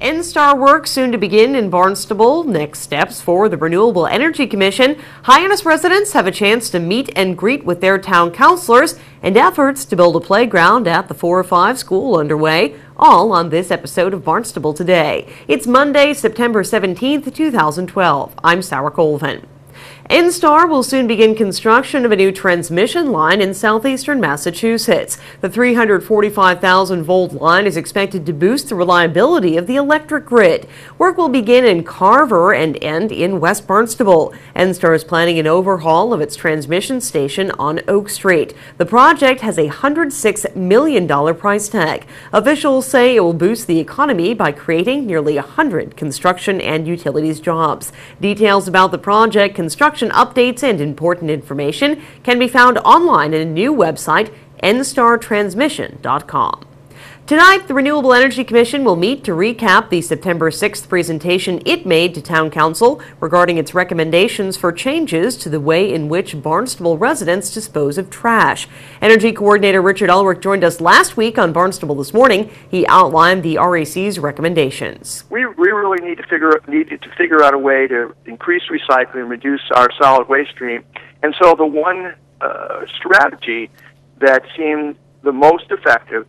NSTAR work soon to begin in Barnstable. Next steps for the Renewable Energy Commission. Hyannis residents have a chance to meet and greet with their town councilors, and efforts to build a playground at the 405 school underway. All on this episode of Barnstable Today. It's Monday, September 17th, 2012. I'm Sarah Colvin. NSTAR will soon begin construction of a new transmission line in southeastern Massachusetts. The 345,000-volt line is expected to boost the reliability of the electric grid. Work will begin in Carver and end in West Barnstable. NSTAR is planning an overhaul of its transmission station on Oak Street. The project has a $106 million price tag. Officials say it will boost the economy by creating nearly 100 construction and utilities jobs. Details about the project, construction updates, and important information can be found online at a new website, nstartransmission.com. Tonight, the Renewable Energy Commission will meet to recap the September 6th presentation it made to Town Council regarding its recommendations for changes to the way in which Barnstable residents dispose of trash. Energy Coordinator Richard Ulrich joined us last week on Barnstable This Morning. He outlined the REC's recommendations. We really need to figure out a way to increase recycling and reduce our solid waste stream. And so the one strategy that seemed the most effective,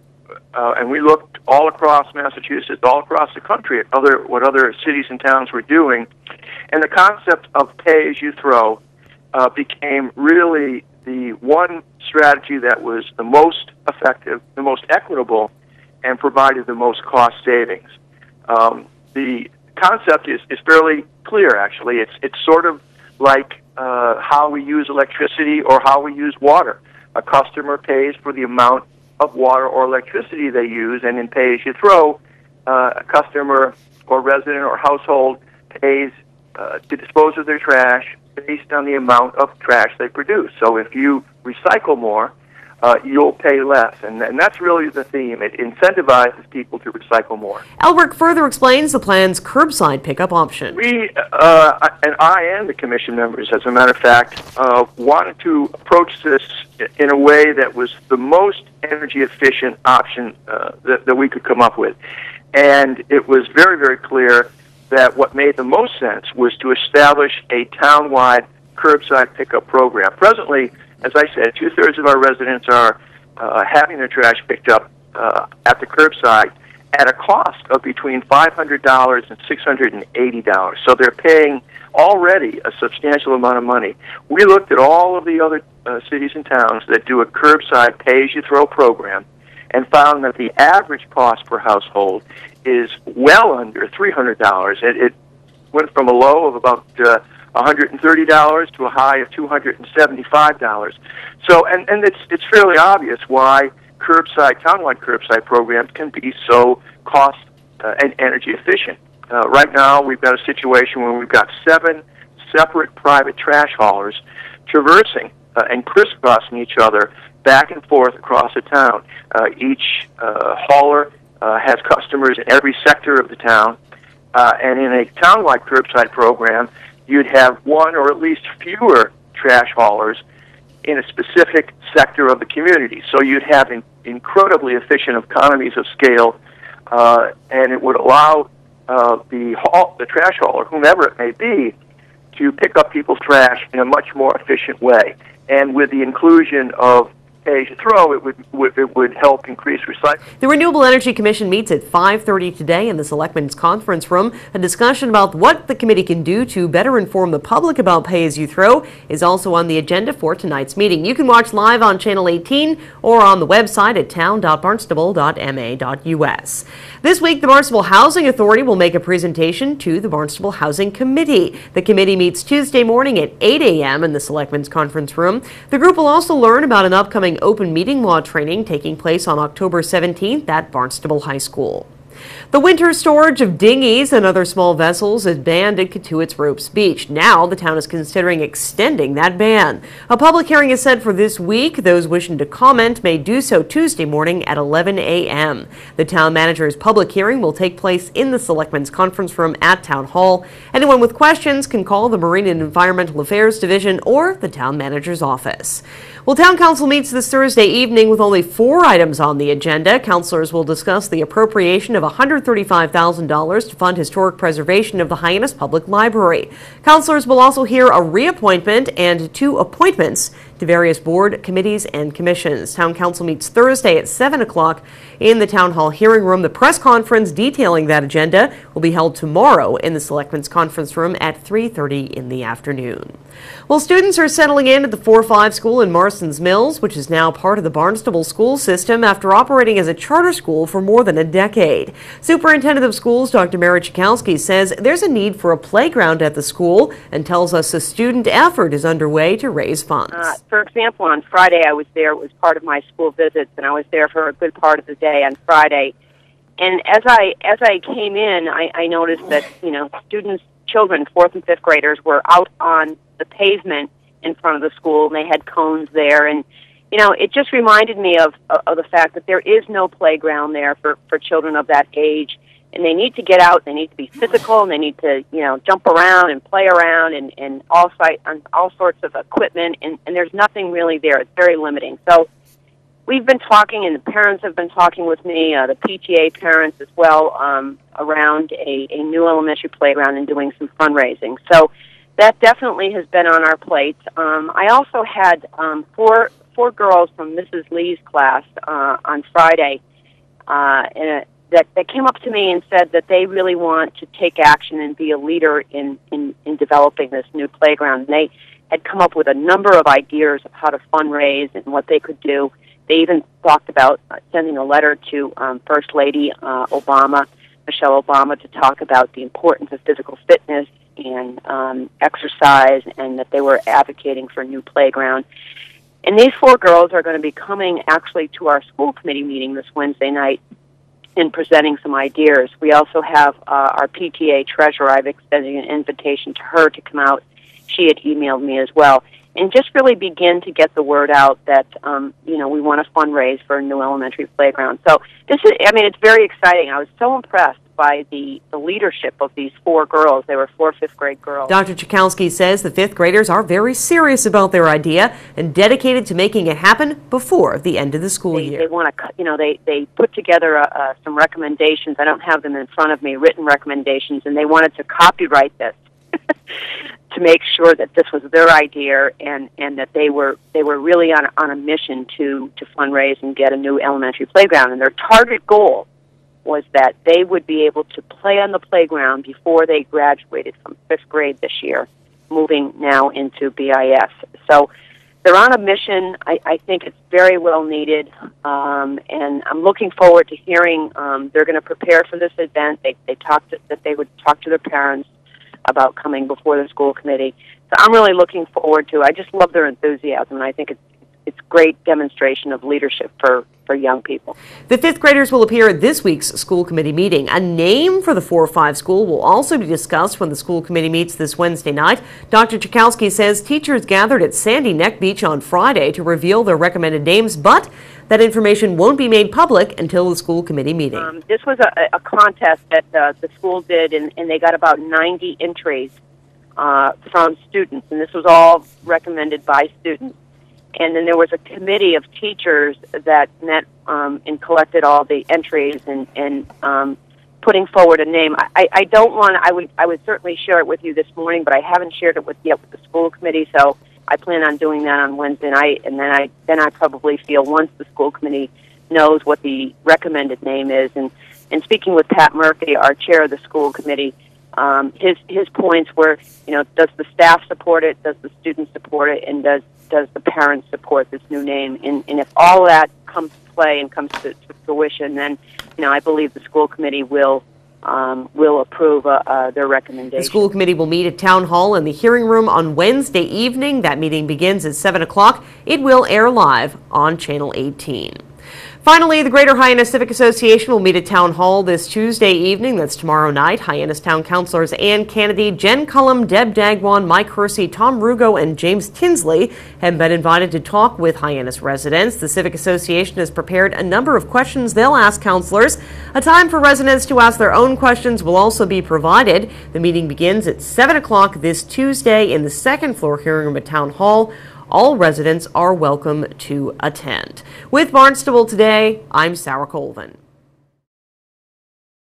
and we looked all across Massachusetts, all across the country at what other cities and towns were doing, and the concept of pay-as-you-throw became really the one strategy that was the most effective, the most equitable, and provided the most cost savings. The concept is fairly clear, actually. It's sort of like how we use electricity or how we use water. A customer pays for the amount of water or electricity they use, and in pay-as-you-throw, a customer or resident or household pays to dispose of their trash based on the amount of trash they produce. So if you recycle more, you'll pay less, and that's really the theme. It incentivizes people to recycle more. Ulrich further explains the plan's curbside pickup option. We, and I and the commission members, as a matter of fact, wanted to approach this in a way that was the most energy efficient option that we could come up with. And it was very, very clear that what made the most sense was to establish a town-wide curbside pickup program. Presently, as I said, 2/3 of our residents are having their trash picked up at the curbside at a cost of between $500 and $680. So they're paying already a substantial amount of money. We looked at all of the other cities and towns that do a curbside pay-as-you-throw program and found that the average cost per household is well under $300. It went from a low of about $130 to a high of $275. So, and it's fairly obvious why townwide curbside programs can be so cost and energy efficient. Right now, we've got a situation where we've got 7 separate private trash haulers traversing and crisscrossing each other back and forth across the town. Each hauler has customers in every sector of the town, and in a townwide curbside program, you'd have one or at least fewer trash haulers in a specific sector of the community. So you'd have incredibly efficient economies of scale, and it would allow the trash hauler, whomever it may be, to pick up people's trash in a much more efficient way. And with the inclusion of pay-as-you-throw, it would help increase recycling. The Renewable Energy Commission meets at 5:30 today in the Selectmen's Conference Room. A discussion about what the committee can do to better inform the public about pay-as-you-throw is also on the agenda for tonight's meeting. You can watch live on Channel 18 or on the website at town.barnstable.ma.us. This week, the Barnstable Housing Authority will make a presentation to the Barnstable Housing Committee. The committee meets Tuesday morning at 8 a.m. in the Selectmen's Conference Room. The group will also learn about an upcoming open meeting law training taking place on October 17th at Barnstable High School. The winter storage of dinghies and other small vessels is banned at Cotuit's Ropes Beach. Now, the town is considering extending that ban. A public hearing is set for this week. Those wishing to comment may do so Tuesday morning at 11 a.m. The town manager's public hearing will take place in the Selectmen's Conference Room at Town Hall. Anyone with questions can call the Marine and Environmental Affairs Division or the town manager's office. Well, Town Council meets this Thursday evening with only 4 items on the agenda. Councilors will discuss the appropriation of $135,000 to fund historic preservation of the Hyannis Public Library. Councilors will also hear a reappointment and 2 appointments to various board, committees, and commissions. Town Council meets Thursday at 7 o'clock in the Town Hall hearing room. The press conference detailing that agenda will be held tomorrow in the Selectmen's Conference Room at 3:30 in the afternoon. Well, students are settling in at the 4-5 school in Marston's Mills, which is now part of the Barnstable school system after operating as a charter school for more than a decade. Superintendent of Schools Dr. Mary Chikowski says there's a need for a playground at the school and tells us a student effort is underway to raise funds. For example, on Friday I was there. It was part of my school visits, and I was there for a good part of the day on Friday. And as I came in, I noticed that, children, 4th and 5th graders, were out on the pavement in front of the school, and they had cones there. And, it just reminded me of the fact that there is no playground there for children of that age. And they need to get out, they need to be physical, and they need to, jump around and play around and all sorts of equipment, and there's nothing really there. It's very limiting. So we've been talking, and the parents have been talking with me, the PTA parents as well, around a new elementary playground and doing some fundraising. So that definitely has been on our plates. I also had four girls from Mrs. Lee's class on Friday, that came up to me and said that they really want to take action and be a leader in developing this new playground. And they had come up with a number of ideas of how to fundraise and what they could do. They even talked about sending a letter to First Lady Michelle Obama, to talk about the importance of physical fitness and exercise, and that they were advocating for a new playground. And these 4 girls are going to be coming actually to our school committee meeting this Wednesday night in presenting some ideas. We also have our PTA treasurer. I've extended an invitation to her to come out. She had emailed me as well. And just really begin to get the word out that, we want to fundraise for a new elementary playground. So it's very exciting. I was so impressed by the leadership of these 4 girls. They were 4 5th-grade girls. Dr. Chikowski says the 5th graders are very serious about their idea and dedicated to making it happen before the end of the school year. They want to, they put together some recommendations. I don't have them in front of me, written recommendations, and they wanted to copyright this to make sure that this was their idea, and that they were really on a mission to fundraise and get a new elementary playground. And their target goal was that they would be able to play on the playground before they graduated from 5th grade this year, moving now into BIS. So they're on a mission. I think it's very well needed, and I'm looking forward to hearing. They're going to prepare for this event. They talked that they would talk to their parents about coming before the school committee. So I'm really looking forward to it. I just love their enthusiasm, and I think it's great demonstration of leadership for young people. The 5th graders will appear at this week's school committee meeting. A name for the 4-5 school will also be discussed when the school committee meets this Wednesday night. Dr. Chikowski says teachers gathered at Sandy Neck Beach on Friday to reveal their recommended names, but that information won't be made public until the school committee meeting. This was a contest that the school did, and they got about 90 entries from students, and this was all recommended by students. And then there was a committee of teachers that met and collected all the entries and putting forward a name. I don't want. I would certainly share it with you this morning, but I haven't shared it yet with the school committee. So I plan on doing that on Wednesday night, and then I probably feel once the school committee knows what the recommended name is. And speaking with Pat Murphy, our chair of the school committee, his points were, does the staff support it? Does the students support it? And does the parents support this new name? And if all that comes to play and comes to fruition, then I believe the school committee will approve their recommendation. The school committee will meet at Town Hall in the hearing room on Wednesday evening. That meeting begins at 7 o'clock. It will air live on Channel 18. Finally, the Greater Hyannis Civic Association will meet at Town Hall this Tuesday evening. That's tomorrow night. Hyannis Town Councilors Ann Kennedy, Jen Cullum, Deb Dagwan, Mike Hersey, Tom Rugo, and James Tinsley have been invited to talk with Hyannis residents. The Civic Association has prepared a number of questions they'll ask councilors. A time for residents to ask their own questions will also be provided. The meeting begins at 7 o'clock this Tuesday in the second floor hearing room at Town Hall. All residents are welcome to attend. With Barnstable Today, I'm Sarah Colvin.